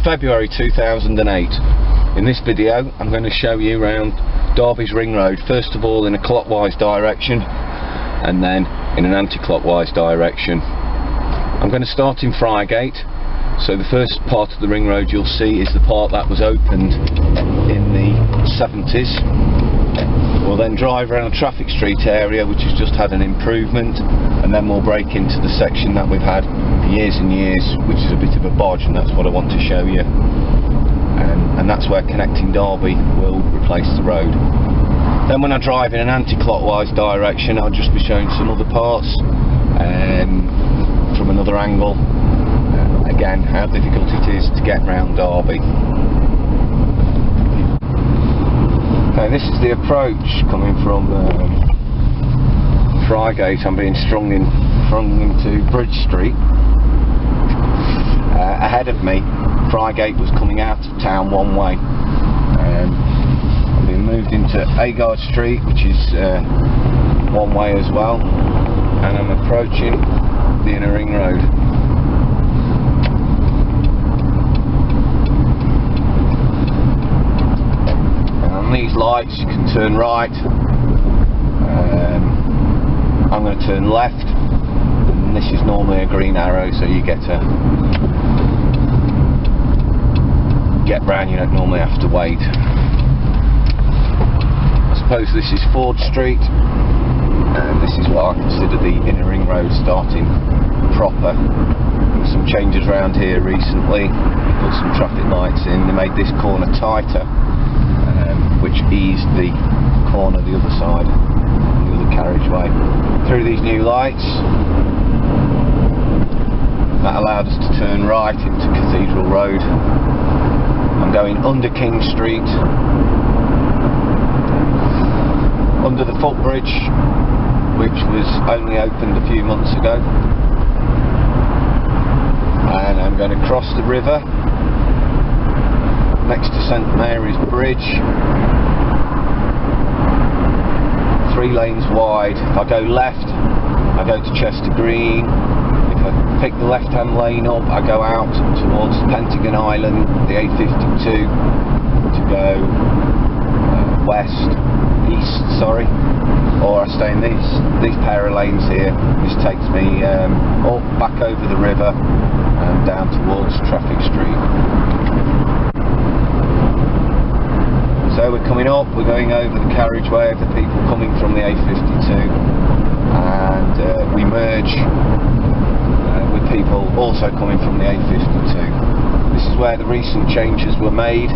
February 2008. In this video I'm going to show you around Derby's Ring Road, first of all in a clockwise direction and then in an anti-clockwise direction. I'm going to start in Friargate. So the first part of the ring road you'll see is the part that was opened in the 70s. We'll then drive around a traffic street area which has just had an improvement, and then we'll break into the section that we've had for years and years, which is a bit of a bodge, and that's what I want to show you. And that's where connecting Derby will replace the road. Then when I drive in an anti-clockwise direction I'll just be showing some other parts from another angle. Again, how difficult it is to get round Derby. Okay, this is the approach coming from Friargate. I'm being strung into Bridge Street. Ahead of me, Friargate was coming out of town one way. I'm being moved into Agard Street, which is one way as well, and I'm approaching the inner ring road. These lights you can turn right. I'm going to turn left, and this is normally a green arrow, so you get round, you don't normally have to wait. I suppose this is Ford Street, and this is what I consider the inner ring road starting proper. Some changes around here recently. They put some traffic lights in, they made this corner tighter, which eased the corner the other side, the other carriageway. Through these new lights, that allowed us to turn right into Cathedral Road. I'm going under King Street, under the footbridge, which was only opened a few months ago, and I'm going to cross the river next to St Mary's Bridge, 3 lanes wide. If I go left, I go to Chester Green. If I pick the left hand lane up, I go out towards Pentagon Island, the A52, to go east, or I stay in these pair of lanes here. This takes me up, back over the river and down towards Traffic Street. So we're coming up, we're going over the carriageway of the people coming from the A52, and we merge with people also coming from the A52. This is where the recent changes were made.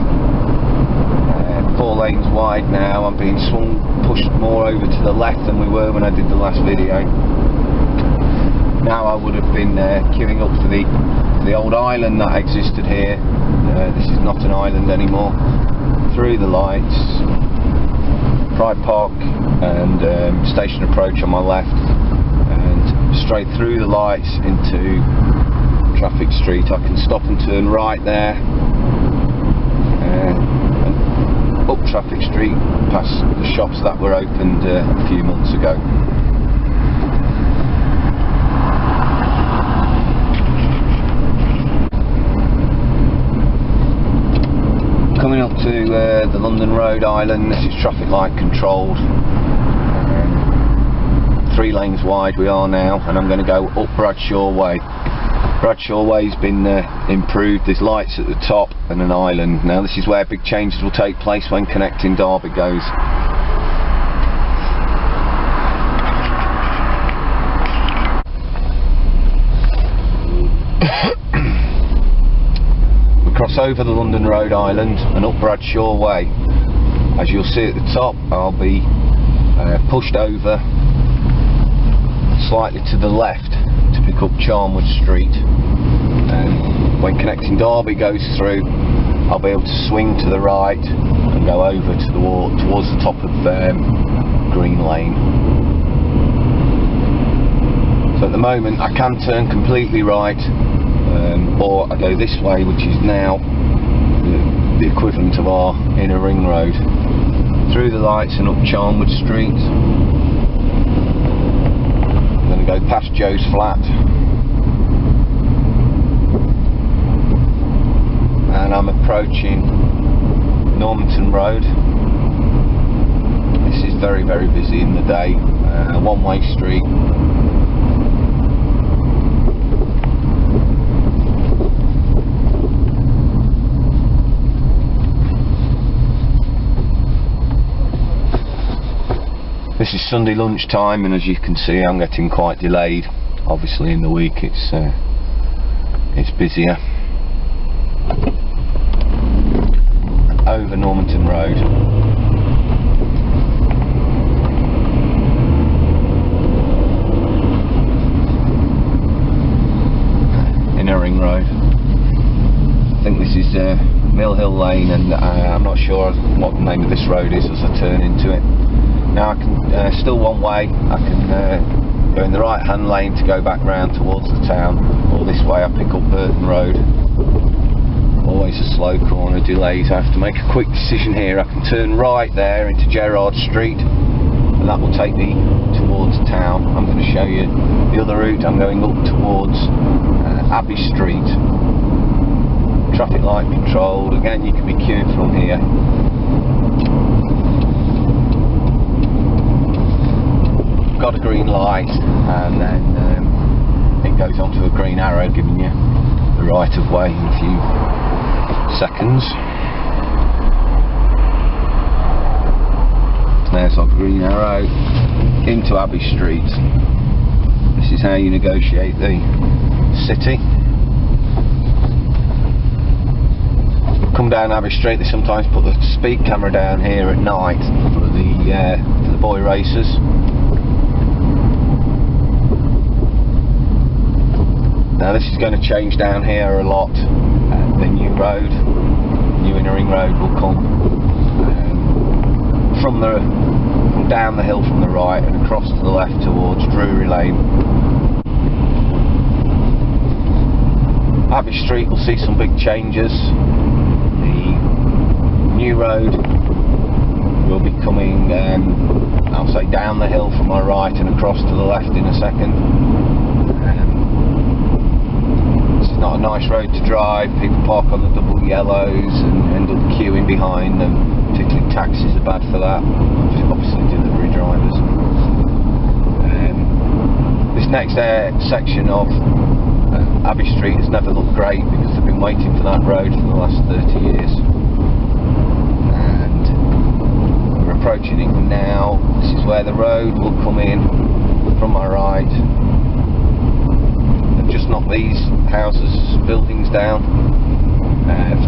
4 lanes wide now. I'm being pushed more over to the left than we were when I did the last video. Now I would have been queuing up for the old island that existed here. This is not an island anymore. Through the lights, Pride Park and Station Approach on my left, and straight through the lights into Traffic Street. I can stop and turn right there, and up Traffic Street past the shops that were opened a few months ago. Coming up to the London Road Island. This is traffic light controlled, 3 lanes wide we are now, and I'm going to go up Bradshaw Way. Bradshaw Way's been improved. There's lights at the top and an island. Now this is where big changes will take place when connecting Derby goes. Cross over the London Road Island and up Bradshaw Way. As you'll see at the top, I'll be pushed over slightly to the left to pick up Charnwood Street, and when connecting Derby goes through, I'll be able to swing to the right and go over to the wall towards the top of Green Lane. So at the moment I can turn completely right, or I go this way, which is now the equivalent of our inner ring road. Through the lights and up Charnwood Street. I'm going to go past Joe's flat, and approaching Normanton Road. This is very, very busy in the day, one-way street. This is Sunday lunchtime, and as you can see, I'm getting quite delayed. Obviously in the week it's busier. Over Normanton Road. Inner Ring Road. I think this is Mill Hill Lane, and I'm not sure what the name of this road is as I turn into it. Now I can still one way. I can go in the right hand lane to go back round towards the town, or this way I pick up Burton Road. Always a slow corner, delays. I have to make a quick decision here. I can turn right there into Gerrard Street, and that will take me towards town. I'm going to show you the other route. I'm going up towards Abbey Street. Traffic light controlled. Again, you can be queued from here. Got a green light, and then it goes onto a green arrow, giving you the right of way in a few seconds. There's our green arrow into Abbey Street. This is how you negotiate the city. Come down Abbey Street. They sometimes put the speed camera down here at night for the boy racers. Now this is going to change down here a lot. The new road, new Inner Ring Road, will come from down the hill from the right and across to the left towards Drury Lane. Abbey Street will see some big changes. The new road will be coming, I'll say, down the hill from my right and across to the left in a second. Not a nice road to drive. People park on the double yellows and end up queuing behind them. Particularly taxis are bad for that. Obviously delivery drivers. This next section of Abbey Street has never looked great because they've been waiting for that road for the last 30 years. And we're approaching it now. This is where the road will come in from my right. Just knocked these buildings down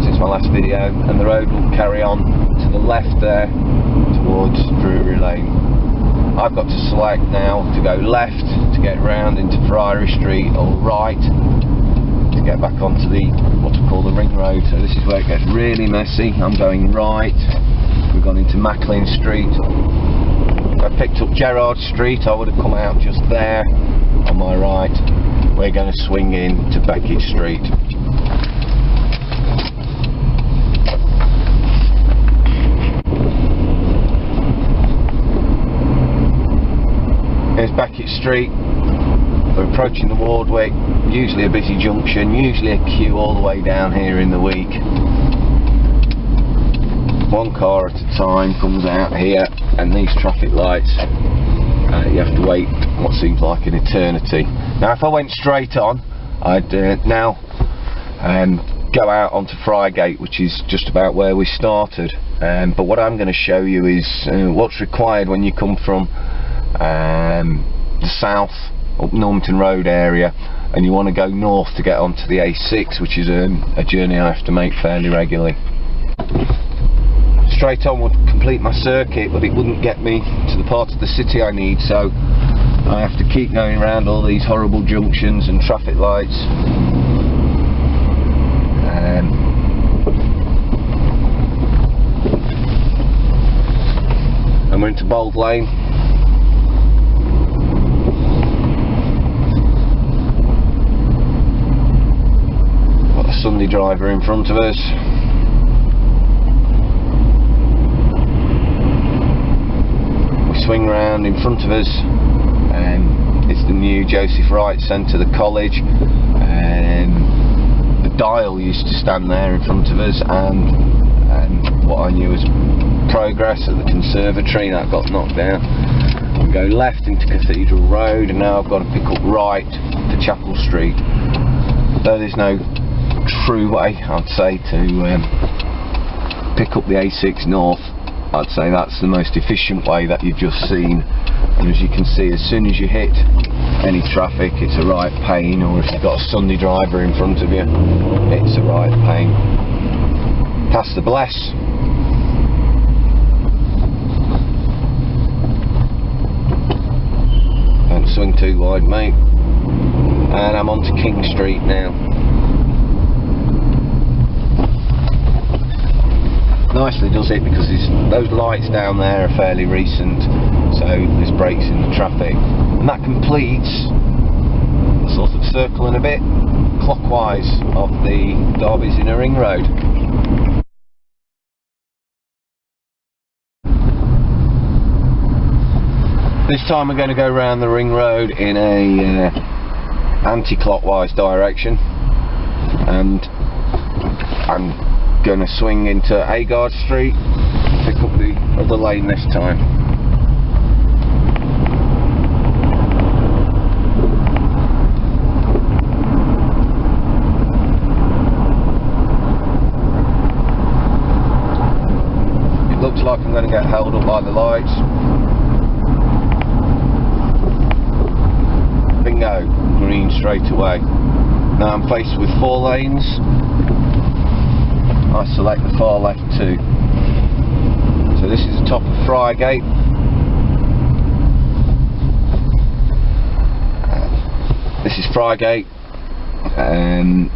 since my last video, and the road will carry on to the left there towards Drury Lane. I've got to select now to go left to get round into Friary Street, or right to get back onto what I call the Ring Road. So this is where it gets really messy. I'm going right. We've gone into Macklin Street. If I picked up Gerrard Street, I would have come out just there on my right. We're going to swing in to Beckett Street. Here's Beckett Street. We're approaching the Wardwick, usually a busy junction, usually a queue all the way down here in the week. One car at a time comes out here, and these traffic lights, you have to wait what seems like an eternity. Now if I went straight on, I'd now go out onto Friargate, which is just about where we started. But what I'm going to show you is what's required when you come from the south, up Normanton Road area, and you want to go north to get onto the A6, which is a journey I have to make fairly regularly. Straight on would complete my circuit, but it wouldn't get me to the part of the city I need, so I have to keep going around all these horrible junctions and traffic lights. And we're into Bold Lane. Got a Sunday driver in front of us. Swing round in front of us, and it's the new Joseph Wright Centre, the college, and the dial used to stand there in front of us, and what I knew was progress at the conservatory that got knocked down. We go left into Cathedral Road, and now I've got to pick up right to Chapel Street. Though there's no true way, I'd say, to pick up the A6 North, I'd say that's the most efficient way that you've just seen. And as you can see, as soon as you hit any traffic, it's a right pain, or if you've got a Sunday driver in front of you, it's a right pain. Past the Bless. Don't swing too wide, mate. And I'm onto King Street now. Nicely does it, because those lights down there are fairly recent, so there's breaks in the traffic, and that completes a sort of circle and a bit clockwise of the Derby's Inner Ring Road. This time we're going to go around the ring road in a anti-clockwise direction, and I'm going to swing into Agard Street, pick up the other lane this time. It looks like I'm going to get held up by the lights. Bingo, green straight away. Now I'm faced with 4 lanes. I select the far left 2. So this is the top of Friargate. This is Friargate.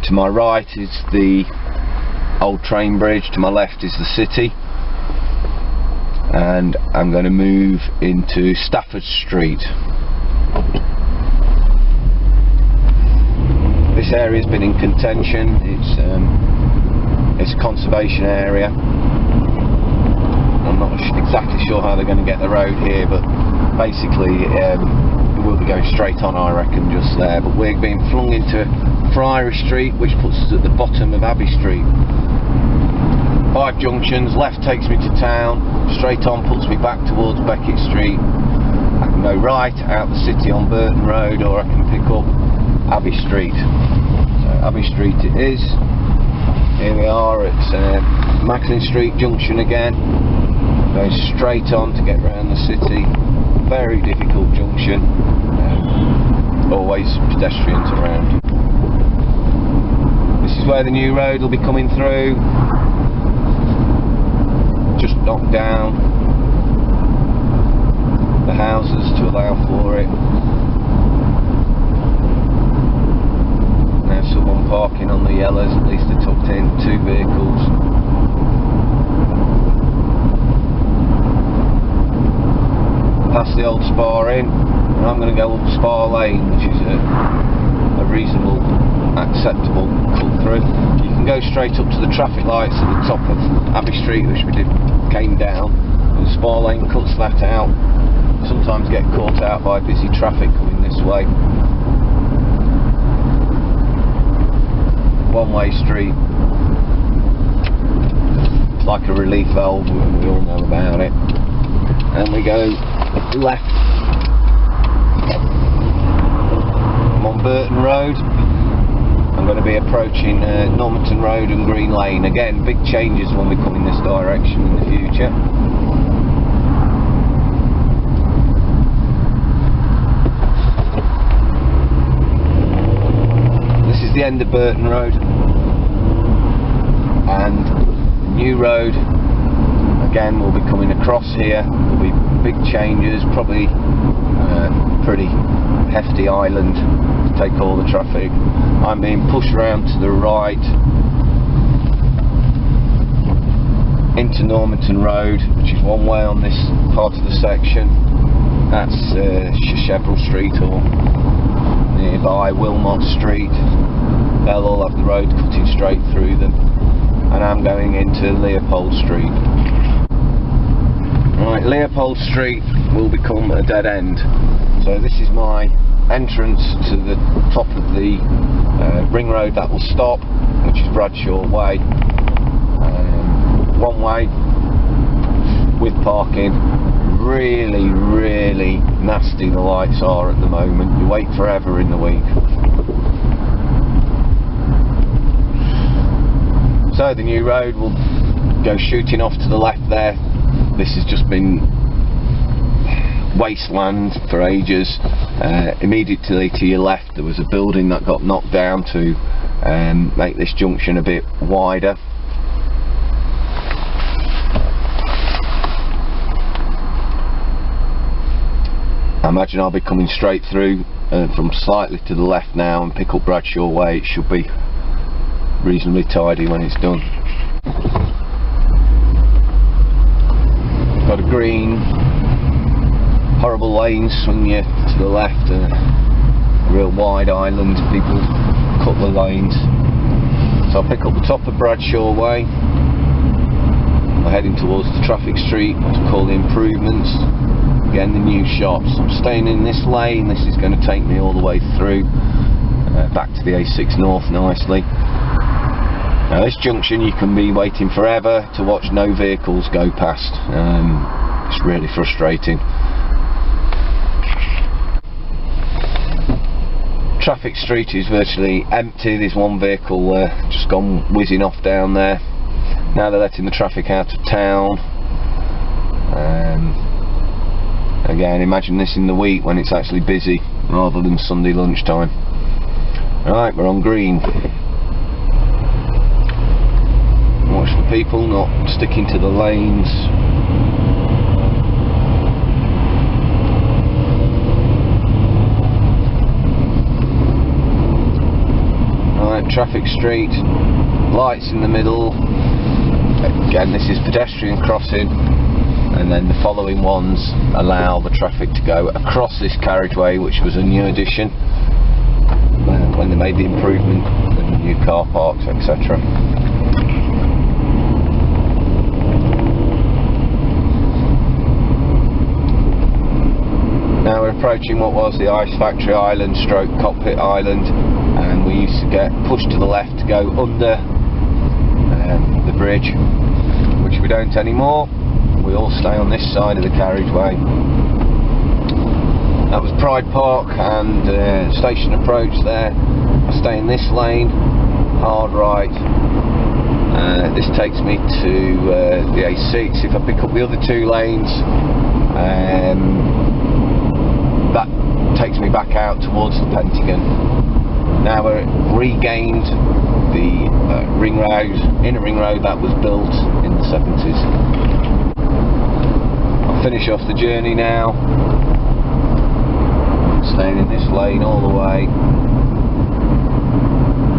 To my right is the old train bridge, to my left is the city. And I'm going to move into Stafford Street. This area's been in contention. It's a conservation area. I'm not exactly sure how they're going to get the road here, but basically we'll be going straight on, I reckon, just there. But we're being flung into Friary Street, which puts us at the bottom of Abbey Street. 5 junctions. Left takes me to town, straight on puts me back towards Beckett Street. I can go right out the city on Burton Road, or I can pick up Abbey Street. So Abbey Street it is. Here we are at Macklin Street Junction again, going straight on to get round the city. Very difficult junction, always pedestrians around. This is where the new road will be coming through, just knocked down the houses to allow for it. Now someone parking on the yellows, at least they're tucked in, 2 vehicles. Past the old Spa Inn, and I'm going to go up Spa Lane, which is a reasonable, acceptable cut through. You can go straight up to the traffic lights at the top of Abbey Street, which we came down, and the Spa Lane cuts that out. Sometimes get caught out by busy traffic coming this way. One-way street. It's like a relief valve, we all know about it. And we go left. I'm on Burton Road. I'm going to be approaching Normanton Road and Green Lane. Again, big changes when we come in this direction in the future. This is the end of Burton Road, and the new road again will be coming across here. There'll be big changes, probably pretty hefty island to take all the traffic. I'm being pushed around to the right into Normanton Road, which is one way on this part of the section. That's Sheville Street, or nearby Wilmot Street. They'll all have the road cutting straight through them, and I'm going into Leopold Street. Right, Leopold Street will become a dead end. So this is my entrance to the top of the ring road that will stop, which is Bradshaw Way. One way with parking. Really, really nasty the lights are at the moment. You wait forever in the week. So the new road will go shooting off to the left there. This has just been wasteland for ages. Immediately to your left there was a building that got knocked down to make this junction a bit wider. I imagine I'll be coming straight through from slightly to the left now and pick up Bradshaw Way. It should be reasonably tidy when it's done. Got a green, horrible lane, swing you to the left, a real wide island, people cut the lanes. So I'll pick up the top of Bradshaw Way. I'm heading towards the traffic street to call the improvements. Again, the new shops. I'm staying in this lane. This is going to take me all the way through back to the A6 North nicely. Now this junction you can be waiting forever to watch no vehicles go past. It's really frustrating. Traffic street is virtually empty. There's one vehicle just gone whizzing off down there. Now they're letting the traffic out of town. Again, imagine this in the week when it's actually busy rather than Sunday lunchtime. Right, we're on green. Watch for people not sticking to the lanes. Right, traffic street, lights in the middle. Again, this is pedestrian crossing. And then the following ones allow the traffic to go across this carriageway, which was a new addition when they made the improvement and new car parks, etc. Now we're approaching what was the Ice Factory Island stroke Cockpit Island, and we used to get pushed to the left to go under the bridge, which we don't anymore. We all stay on this side of the carriageway. That was Pride Park and station approach there. I stay in this lane, hard right. This takes me to the A6. If I pick up the other two lanes, that takes me back out towards the Pentagon. Now we've regained the ring road, inner ring road that was built in the 70s. Finish off the journey now. Staying in this lane all the way.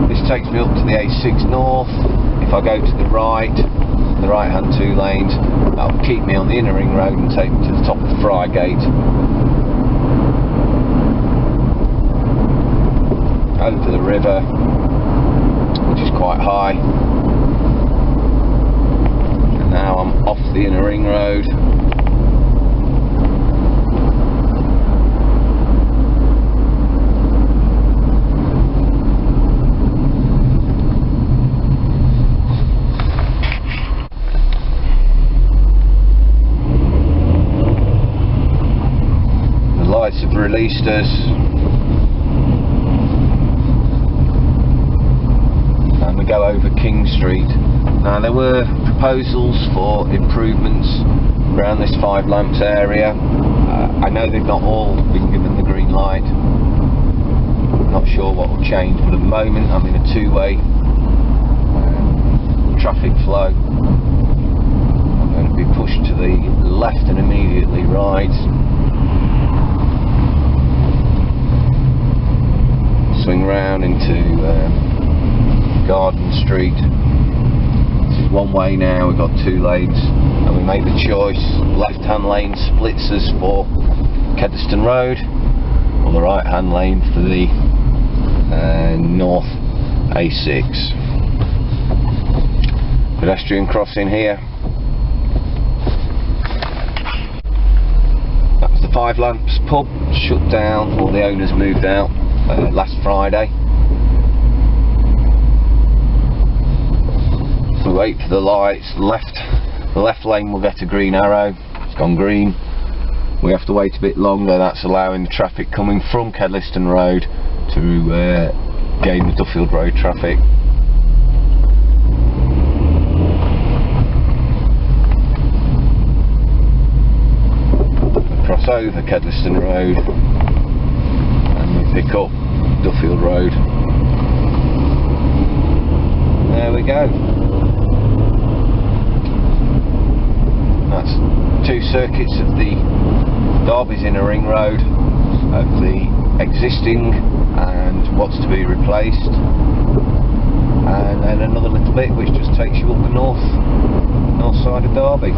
This takes me up to the A6 North. If I go to the right hand two lanes, that'll keep me on the inner ring road and take me to the top of Frygate. Over the river, which is quite high. And now I'm off the inner ring road. Have released us, and we go over King Street. Now there were proposals for improvements around this 5 lamps area. I know they've not all been given the green light. I'm not sure what will change, but at the moment I'm in a two-way traffic flow. I'm going to be pushed to the left and immediately right. Swing round into Garden Street. This is one way now, we've got 2 lanes, and we make the choice. Left hand lane splits us for Keddeston Road, or the right hand lane for the North A6. Pedestrian crossing here. That was the 5 Lamps pub, shut down, all the owners moved out last Friday. wait for the lights. The left lane will get a green arrow. It's gone green. We have to wait a bit longer. That's allowing the traffic coming from Kedliston Road to gain the Duffield Road traffic. Cross over Kedliston Road and we pick up Duffield Road. There we go. That's 2 circuits of the Derby's Inner Ring Road, of the existing and what's to be replaced, and then another little bit which just takes you up the north side of Derby.